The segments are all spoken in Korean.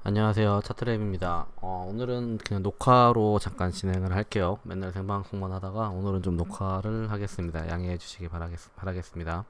안녕하세요. 차트랩입니다. 오늘은 그냥 녹화로 잠깐 진행을 할게요. 맨날 생방송만 하다가 오늘은 좀 녹화를 하겠습니다. 양해해 주시기 바라겠습니다.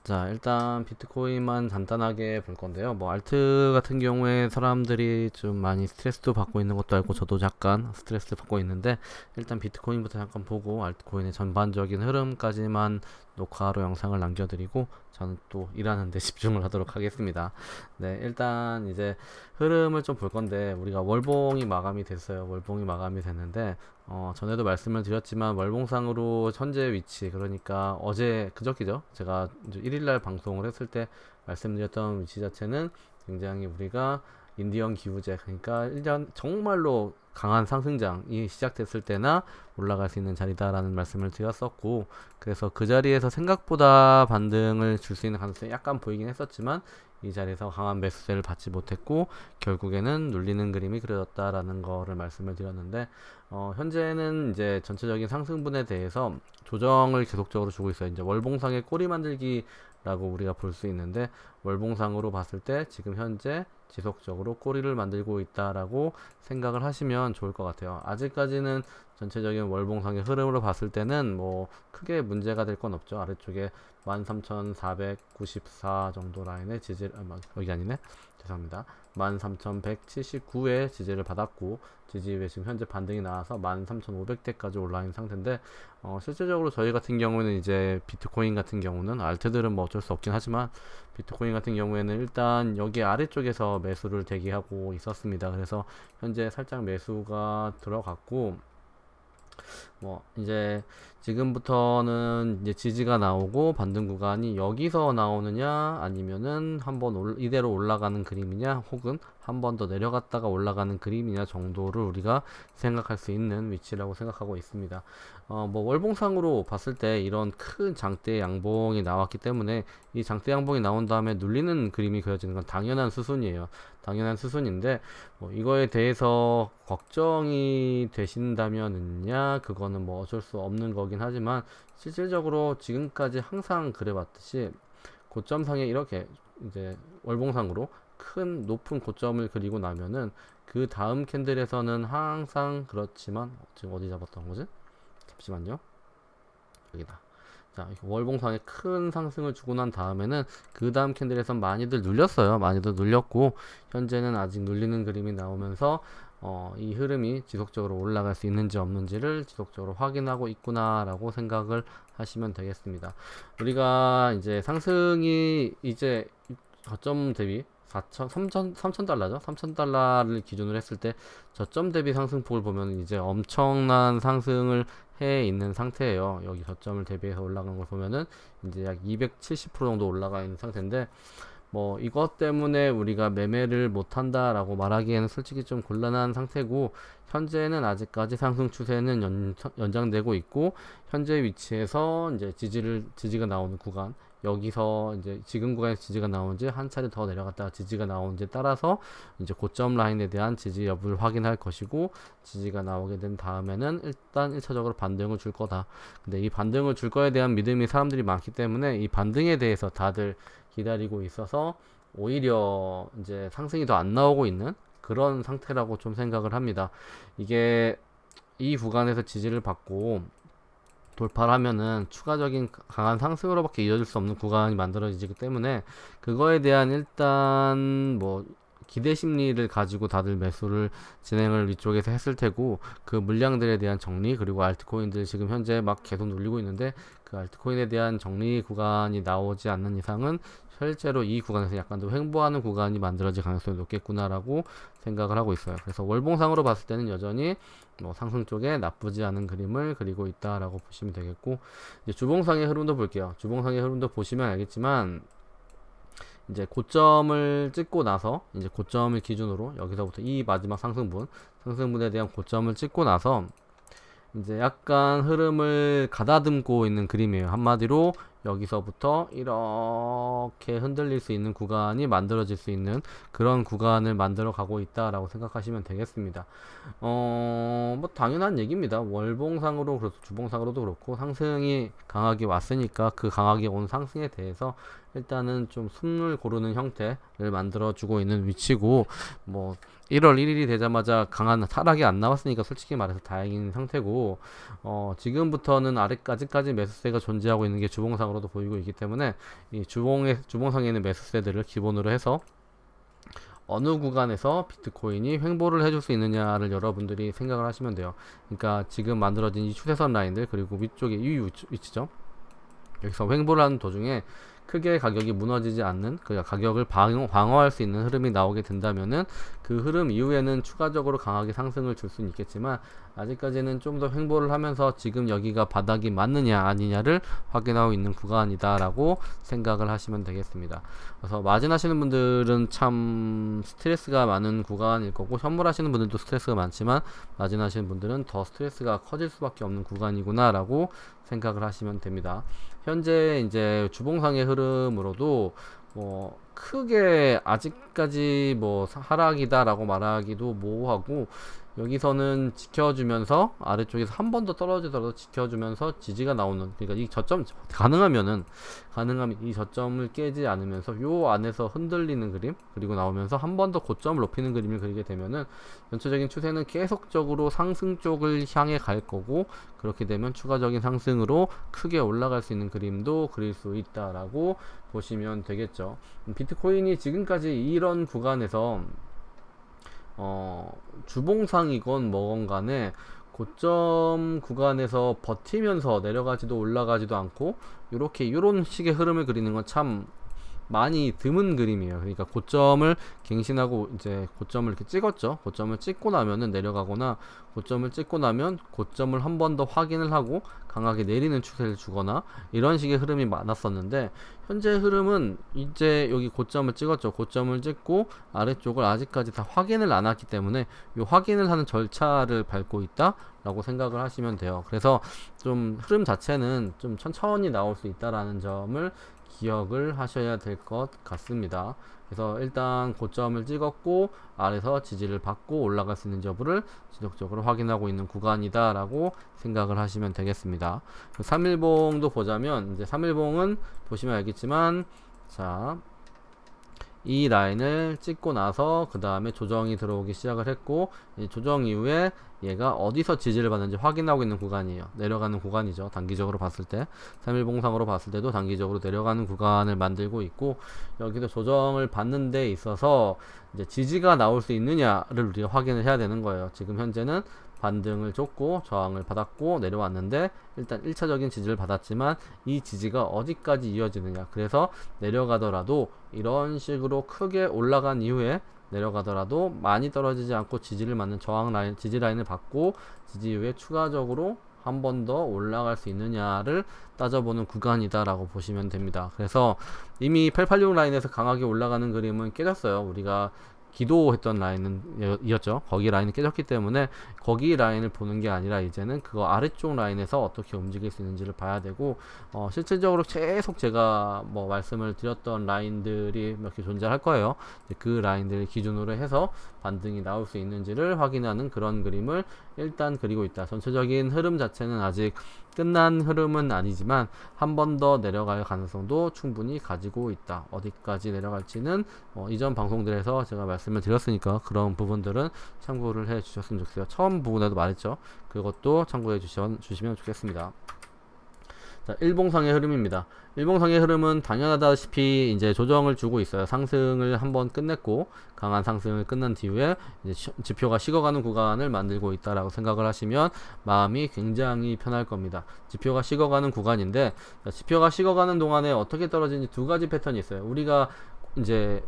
자, 일단 비트코인만 간단하게 볼 건데요. 뭐 알트 같은 경우에 사람들이 좀 많이 스트레스도 받고 있는 것도 알고 저도 약간 스트레스 받고 있는데 일단 비트코인부터 잠깐 보고 알트코인의 전반적인 흐름까지만 녹화로 영상을 남겨드리고 저는 또 일하는 데 집중을 하도록 하겠습니다. 네, 일단 이제 흐름을 좀 볼 건데 우리가 월봉이 마감이 됐어요. 월봉이 마감이 됐는데 전에도 말씀을 드렸지만 월봉상으로 현재 위치, 그러니까 어제 그저께죠. 제가 이제 1일날 방송을 했을 때 말씀드렸던 위치 자체는 굉장히 우리가 인디언 기후제, 그러니까 1년 정말로 강한 상승장이 시작됐을 때나 올라갈 수 있는 자리다라는 말씀을 드렸었고, 그래서 그 자리에서 생각보다 반등을 줄 수 있는 가능성이 약간 보이긴 했었지만 이 자리에서 강한 매수세를 받지 못했고 결국에는 눌리는 그림이 그려졌다라는 거를 말씀을 드렸는데, 현재는 이제 전체적인 상승분에 대해서 조정을 계속적으로 주고 있어요. 이제 월봉상의 꼬리 만들기라고 우리가 볼 수 있는데, 월봉상으로 봤을 때 지금 현재 지속적으로 꼬리를 만들고 있다라고 생각을 하시면 좋을 것 같아요. 아직까지는 전체적인 월봉상의 흐름으로 봤을 때는 뭐 크게 문제가 될 건 없죠. 아래쪽에 13,494 정도 라인의 지지를, 여기 아니네, 죄송합니다. 13,179의 지지를 받았고 지지 이후에 지금 현재 반등이 나와서 13,500대까지 올라 있는 상태인데, 실질적으로 저희 같은 경우는 이제 비트코인 같은 경우는 알트들은 뭐 어쩔 수 없긴 하지만 비트코인 같은 경우에는 일단 여기 아래쪽에서 매수를 대기하고 있었습니다. 그래서 현재 살짝 매수가 들어갔고, 뭐 이제 지금부터는 이제 지지가 나오고 반등 구간이 여기서 나오느냐 아니면은 한번 이대로 올라가는 그림이냐 혹은 한 번 더 내려갔다가 올라가는 그림이냐 정도를 우리가 생각할 수 있는 위치라고 생각하고 있습니다. 뭐 월봉상으로 봤을 때 이런 큰 장대 양봉이 나왔기 때문에 이 장대 양봉이 나온 다음에 눌리는 그림이 그려지는 건 당연한 수순이에요. 당연한 수순인데, 뭐 이거에 대해서 걱정이 되신다면은야 그거는 뭐 어쩔 수 없는 거긴 하지만, 실질적으로 지금까지 항상 그래왔듯이 고점상에 이렇게 이제 월봉상으로 큰 높은 고점을 그리고 나면은 그 다음 캔들에서는 항상 그렇지만, 지금 어디 잡았던 거지? 잠시만요. 여기다. 자, 월봉상에 큰 상승을 주고 난 다음에는 그 다음 캔들에서 많이들 눌렸어요. 많이들 눌렸고 현재는 아직 눌리는 그림이 나오면서 이 흐름이 지속적으로 올라갈 수 있는지 없는지를 지속적으로 확인하고 있구나라고 생각을 하시면 되겠습니다. 우리가 이제 상승이 이제 저점 대비 3,000달러죠. 3,000달러를 기준으로 했을 때 저점 대비 상승폭을 보면 이제 엄청난 상승을 해 있는 상태예요. 여기 저점을 대비해서 올라간 걸 보면은 이제 약 270% 정도 올라가 있는 상태인데, 뭐 이것 때문에 우리가 매매를 못 한다라고 말하기에는 솔직히 좀 곤란한 상태고, 현재는 아직까지 상승 추세는 연장되고 있고, 현재 위치에서 이제 지지가 나오는 구간, 여기서 이제 지금 구간에서 지지가 나오는지 한 차례 더 내려갔다가 지지가 나오는지에 따라서 이제 고점 라인에 대한 지지 여부를 확인할 것이고, 지지가 나오게 된 다음에는 일단 1차적으로 반등을 줄 거다. 근데 이 반등을 줄 거에 대한 믿음이 사람들이 많기 때문에 이 반등에 대해서 다들 기다리고 있어서 오히려 이제 상승이 더 안 나오고 있는 그런 상태라고 좀 생각을 합니다. 이게 이 구간에서 지지를 받고 돌파를 하면은 추가적인 강한 상승으로밖에 이어질 수 없는 구간이 만들어지기 때문에, 그거에 대한 일단 뭐 기대 심리를 가지고 다들 매수를 진행을 위쪽에서 했을 테고, 그 물량들에 대한 정리, 그리고 알트코인들 지금 현재 막 계속 눌리고 있는데 그 알트코인에 대한 정리 구간이 나오지 않는 이상은 실제로 이 구간에서 약간 더 횡보하는 구간이 만들어질 가능성이 높겠구나라고 생각을 하고 있어요. 그래서 월봉상으로 봤을 때는 여전히 뭐 상승 쪽에 나쁘지 않은 그림을 그리고 있다라고 보시면 되겠고, 이제 주봉상의 흐름도 볼게요. 주봉상의 흐름도 보시면 알겠지만 이제 고점을 찍고 나서, 이제 고점을 기준으로 여기서부터 이 마지막 상승분에 대한 고점을 찍고 나서 이제 약간 흐름을 가다듬고 있는 그림이에요. 한마디로 여기서부터 이렇게 흔들릴 수 있는 구간이 만들어질 수 있는 그런 구간을 만들어 가고 있다라고 생각하시면 되겠습니다. 뭐 당연한 얘기입니다. 월봉상으로 그렇고 주봉상으로도 그렇고 상승이 강하게 왔으니까 그 강하게 온 상승에 대해서 일단은 좀 숨을 고르는 형태를 만들어주고 있는 위치고, 뭐 1월 1일이 되자마자 강한 하락이 안 나왔으니까 솔직히 말해서 다행인 상태고, 지금부터는 아직까지 매수세가 존재하고 있는 게 주봉상으로도 보이고 있기 때문에 이 주봉상에 있는 매수세들을 기본으로 해서 어느 구간에서 비트코인이 횡보를 해줄 수 있느냐를 여러분들이 생각을 하시면 돼요. 그러니까 지금 만들어진 이 추세선 라인들, 그리고 위쪽에 이 위치죠. 여기서 횡보를 하는 도중에 크게 가격이 무너지지 않는, 그 가격을 방어할 수 있는 흐름이 나오게 된다면은 그 흐름 이후에는 추가적으로 강하게 상승을 줄 수는 있겠지만, 아직까지는 좀 더 횡보를 하면서 지금 여기가 바닥이 맞느냐 아니냐를 확인하고 있는 구간이다라고 생각을 하시면 되겠습니다. 그래서 마진 하시는 분들은 참 스트레스가 많은 구간일 거고, 현물 하시는 분들도 스트레스가 많지만 마진 하시는 분들은 더 스트레스가 커질 수밖에 없는 구간이구나 라고 생각을 하시면 됩니다. 현재 이제 주봉상의 흐름으로도 뭐 크게 아직까지 뭐 하락이다라고 말하기도 모호하고, 여기서는 지켜주면서 아래쪽에서 한 번 더 떨어지더라도 지켜주면서 지지가 나오는, 그러니까 이 저점 가능하면 이 저점을 깨지 않으면서 요 안에서 흔들리는 그림, 그리고 나오면서 한 번 더 고점을 높이는 그림을 그리게 되면은 전체적인 추세는 계속적으로 상승 쪽을 향해 갈 거고, 그렇게 되면 추가적인 상승으로 크게 올라갈 수 있는 그림도 그릴 수 있다라고 보시면 되겠죠. 비트코인이 지금까지 이런 구간에서 주봉상이건 뭐건 간에 고점 구간에서 버티면서 내려가지도 올라가지도 않고, 요런 식의 흐름을 그리는 건 참 많이 드문 그림이에요. 그러니까 고점을 갱신하고 이제 고점을 이렇게 찍었죠. 고점을 찍고 나면은 내려가거나, 고점을 찍고 나면 고점을 한 번 더 확인을 하고 강하게 내리는 추세를 주거나, 이런 식의 흐름이 많았었는데, 현재 흐름은 이제 여기 고점을 찍었죠. 고점을 찍고 아래쪽을 아직까지 다 확인을 안 했기 때문에 이 확인을 하는 절차를 밟고 있다 라고 생각을 하시면 돼요. 그래서 좀 흐름 자체는 좀 천천히 나올 수 있다라는 점을 기억을 하셔야 될 것 같습니다. 그래서 일단 고점을 찍었고 아래서 지지를 받고 올라갈 수 있는 여부를 지속적으로 확인하고 있는 구간이다 라고 생각을 하시면 되겠습니다. 3일봉도 보자면, 이제 3일봉은 보시면 알겠지만, 자, 이 라인을 찍고 나서 그 다음에 조정이 들어오기 시작을 했고, 이 조정 이후에 얘가 어디서 지지를 받는지 확인하고 있는 구간이에요. 내려가는 구간이죠. 단기적으로 봤을 때 3일봉상으로 봤을 때도 단기적으로 내려가는 구간을 만들고 있고, 여기도 조정을 받는 데 있어서 이제 지지가 나올 수 있느냐를 우리가 확인을 해야 되는 거예요. 지금 현재는 반등을 줬고 저항을 받았고 내려왔는데, 일단 1차적인 지지를 받았지만 이 지지가 어디까지 이어지느냐, 그래서 내려가더라도 이런 식으로 크게 올라간 이후에 내려가더라도 많이 떨어지지 않고 지지를 맞는 저항 라인, 지지 라인을 받고 지지 이후에 추가적으로 한 번 더 올라갈 수 있느냐를 따져보는 구간이다라고 보시면 됩니다. 그래서 이미 886 라인에서 강하게 올라가는 그림은 깨졌어요. 우리가 기도했던 라인은 이었죠. 거기 라인이 깨졌기 때문에 거기 라인을 보는 게 아니라 이제는 그거 아래쪽 라인에서 어떻게 움직일 수 있는지를 봐야 되고, 실질적으로 계속 제가 뭐 말씀을 드렸던 라인들이 몇 개 존재할 거예요. 그 라인들을 기준으로 해서 반등이 나올 수 있는지를 확인하는 그런 그림을 일단 그리고 있다. 전체적인 흐름 자체는 아직 끝난 흐름은 아니지만 한 번 더 내려갈 가능성도 충분히 가지고 있다. 어디까지 내려갈지는 이전 방송들에서 제가 말씀을 드렸으니까 그런 부분들은 참고를 해 주셨으면 좋겠어요. 처음 부분에도 말했죠. 그것도 참고해 주시면 좋겠습니다. 자, 일봉상의 흐름입니다. 일봉상의 흐름은 당연하다시피 이제 조정을 주고 있어요. 상승을 한번 끝냈고 강한 상승을 끝난 뒤에 이제 지표가 식어가는 구간을 만들고 있다라고 생각을 하시면 마음이 굉장히 편할 겁니다. 지표가 식어가는 구간인데, 지표가 식어가는 동안에 어떻게 떨어지는지 두 가지 패턴이 있어요. 우리가 이제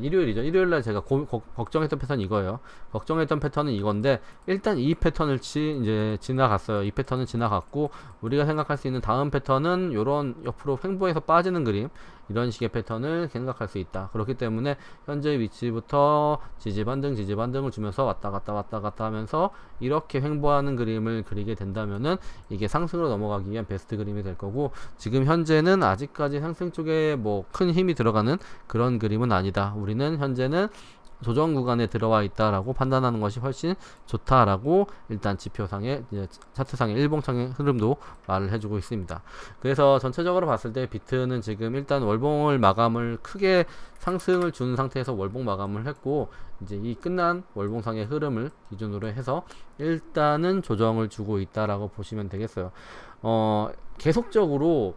일요일이죠. 일요일날 제가 걱정했던 패턴이 이거예요. 걱정했던 패턴은 이건데, 일단 이 패턴을 이제 지나갔어요. 이 패턴은 지나갔고, 우리가 생각할 수 있는 다음 패턴은 요런 옆으로 횡보해서 빠지는 그림, 이런 식의 패턴을 생각할 수 있다. 그렇기 때문에 현재 위치부터 지지반등을 주면서 왔다 갔다 하면서 이렇게 횡보하는 그림을 그리게 된다면은 이게 상승으로 넘어가기 위한 베스트 그림이 될 거고, 지금 현재는 아직까지 상승 쪽에 뭐 큰 힘이 들어가는 그런 그림은 아니다. 우리는 현재는 조정 구간에 들어와 있다라고 판단하는 것이 훨씬 좋다라고 일단 지표상의 차트상의 일봉상의 흐름도 말을 해주고 있습니다. 그래서 전체적으로 봤을 때 비트는 지금 일단 월봉을 마감을 크게 상승을 준 상태에서 월봉 마감을 했고, 이제 이 끝난 월봉상의 흐름을 기준으로 해서 일단은 조정을 주고 있다라고 보시면 되겠어요. 계속적으로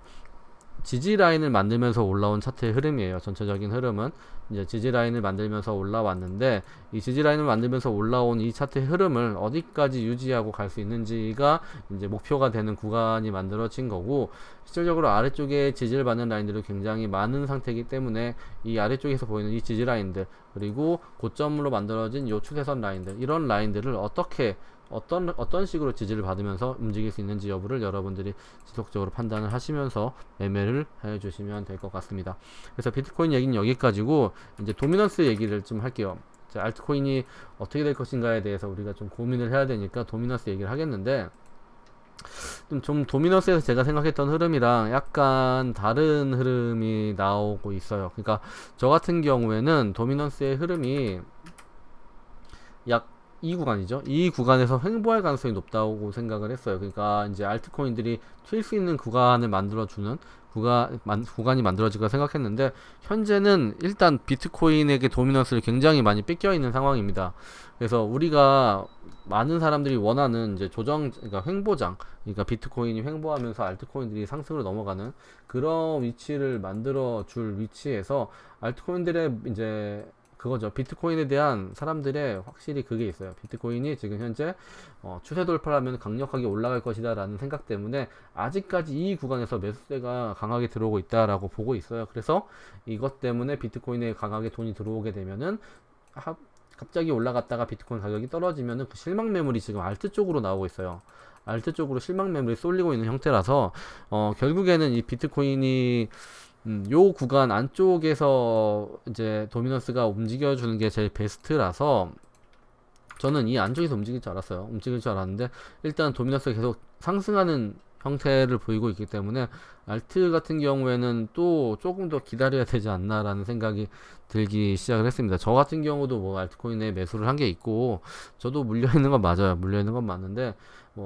지지 라인을 만들면서 올라온 차트의 흐름이에요. 전체적인 흐름은 이제 지지 라인을 만들면서 올라왔는데, 이 지지 라인을 만들면서 올라온 이 차트의 흐름을 어디까지 유지하고 갈 수 있는지가 이제 목표가 되는 구간이 만들어진 거고, 실질적으로 아래쪽에 지지를 받는 라인들이 굉장히 많은 상태이기 때문에 이 아래쪽에서 보이는 이 지지 라인들, 그리고 고점으로 만들어진 이 추세선 라인들, 이런 라인들을 어떤 식으로 지지를 받으면서 움직일 수 있는지 여부를 여러분들이 지속적으로 판단을 하시면서 매매를 해 주시면 될 것 같습니다. 그래서 비트코인 얘기는 여기까지고, 이제 도미넌스 얘기를 좀 할게요. 알트코인이 어떻게 될 것인가에 대해서 우리가 좀 고민을 해야 되니까 도미넌스 얘기를 하겠는데, 좀 도미넌스에서 제가 생각했던 흐름이랑 약간 다른 흐름이 나오고 있어요. 그러니까 저 같은 경우에는 도미넌스의 흐름이 약 이 구간이죠. 이 구간에서 횡보할 가능성이 높다고 생각을 했어요. 그러니까 이제 알트코인들이 튈 수 있는 구간을 만들어주는 구간이 만들어질까 생각했는데, 현재는 일단 비트코인에게 도미넌스를 굉장히 많이 뺏겨 있는 상황입니다. 그래서 우리가 많은 사람들이 원하는 이제 그러니까 횡보장, 그러니까 비트코인이 횡보하면서 알트코인들이 상승으로 넘어가는 그런 위치를 만들어 줄 위치에서 알트코인들의 이제 그거죠. 비트코인에 대한 사람들의 확실히 그게 있어요. 비트코인이 지금 현재 추세 돌파를 하면 강력하게 올라갈 것이다 라는 생각 때문에 아직까지 이 구간에서 매수세가 강하게 들어오고 있다라고 보고 있어요. 그래서 이것 때문에 비트코인에 강하게 돈이 들어오게 되면은 갑자기 올라갔다가 비트코인 가격이 떨어지면은 그 실망 매물이 지금 알트 쪽으로 나오고 있어요. 알트 쪽으로 실망 매물이 쏠리고 있는 형태라서 결국에는 이 비트코인이 요 구간 안쪽에서 이제 도미넌스가 움직여주는 게 제일 베스트라서, 저는 이 안쪽에서 움직일 줄 알았는데 일단 도미넌스가 계속 상승하는 형태를 보이고 있기 때문에 알트 같은 경우에는 또 조금 더 기다려야 되지 않나라는 생각이 들기 시작을 했습니다. 저 같은 경우도 뭐 알트코인에 매수를 한 게 있고, 저도 물려있는 건 맞아요. 물려있는 건 맞는데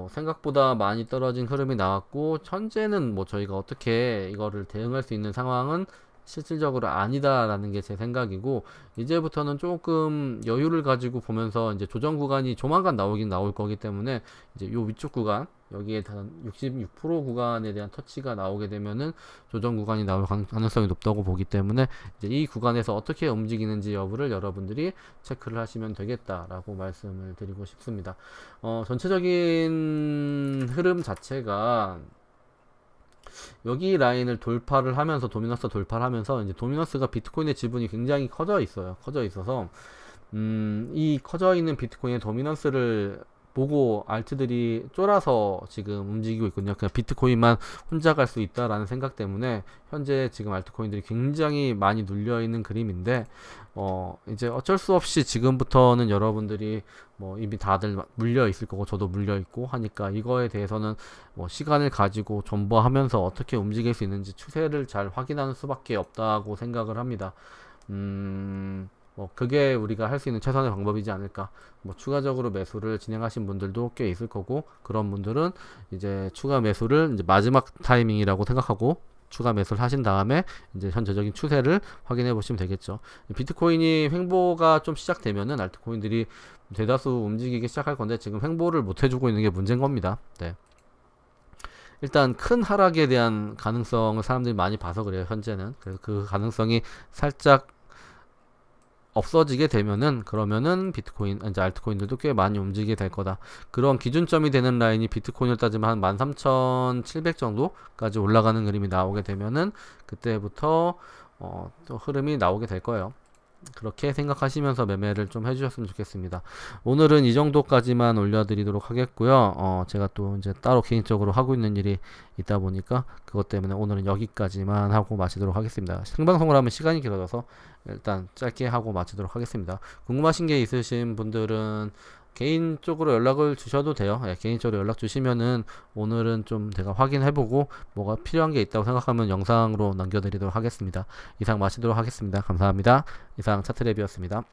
생각보다 많이 떨어진 흐름이 나왔고, 현재는 뭐 저희가 어떻게 이거를 대응할 수 있는 상황은 실질적으로 아니다라는 게 제 생각이고, 이제부터는 조금 여유를 가지고 보면서 이제 조정 구간이 조만간 나올 거기 때문에 이제 요 위쪽 구간, 여기에 단 66% 구간에 대한 터치가 나오게 되면은 조정 구간이 나올 가능성이 높다고 보기 때문에 이제 이 구간에서 어떻게 움직이는지 여부를 여러분들이 체크를 하시면 되겠다라고 말씀을 드리고 싶습니다. 전체적인 흐름 자체가 여기 라인을 돌파를 하면서 도미넌스 돌파를 하면서 이제 도미넌스가 비트코인의 지분이 굉장히 커져 있어서 이 커져 있는 비트코인의 도미넌스를 보고 알트들이 쫄아서 지금 움직이고 있거든요. 그냥 비트코인만 혼자 갈 수 있다라는 생각 때문에 현재 지금 알트코인들이 굉장히 많이 눌려 있는 그림인데, 이제 어쩔 수 없이 지금부터는 여러분들이 뭐 이미 다들 물려 있을 거고 저도 물려 있고 하니까 이거에 대해서는 뭐 시간을 가지고 존버하면서 어떻게 움직일 수 있는지 추세를 잘 확인하는 수밖에 없다고 생각을 합니다. 그게 우리가 할 수 있는 최선의 방법이지 않을까. 추가적으로 매수를 진행하신 분들도 꽤 있을 거고, 그런 분들은 이제 추가 매수를 이제 마지막 타이밍이라고 생각하고 추가 매수를 하신 다음에 이제 현재적인 추세를 확인해 보시면 되겠죠. 비트코인이 횡보가 좀 시작되면은 알트코인들이 대다수 움직이기 시작할 건데, 지금 횡보를 못 해주고 있는 게 문제인 겁니다. 네. 일단 큰 하락에 대한 가능성을 사람들이 많이 봐서 그래요, 현재는. 그래서 그 가능성이 살짝 없어지게 되면은, 그러면은 비트코인, 이제 알트코인들도 꽤 많이 움직이게 될 거다. 그런 기준점이 되는 라인이 비트코인을 따지면 한 13,700 정도까지 올라가는 그림이 나오게 되면은 그때부터 또 흐름이 나오게 될 거예요. 그렇게 생각하시면서 매매를 좀 해주셨으면 좋겠습니다. 오늘은 이 정도까지만 올려드리도록 하겠고요. 제가 또 이제 따로 개인적으로 하고 있는 일이 있다 보니까 그것 때문에 오늘은 여기까지만 하고 마치도록 하겠습니다. 생방송을 하면 시간이 길어져서 일단 짧게 하고 마치도록 하겠습니다. 궁금하신 게 있으신 분들은 개인적으로 연락을 주셔도 돼요. 개인적으로 연락 주시면은 오늘은 좀 제가 확인해보고 뭐가 필요한 게 있다고 생각하면 영상으로 남겨드리도록 하겠습니다. 이상 마치도록 하겠습니다. 감사합니다. 이상 차트랩이었습니다.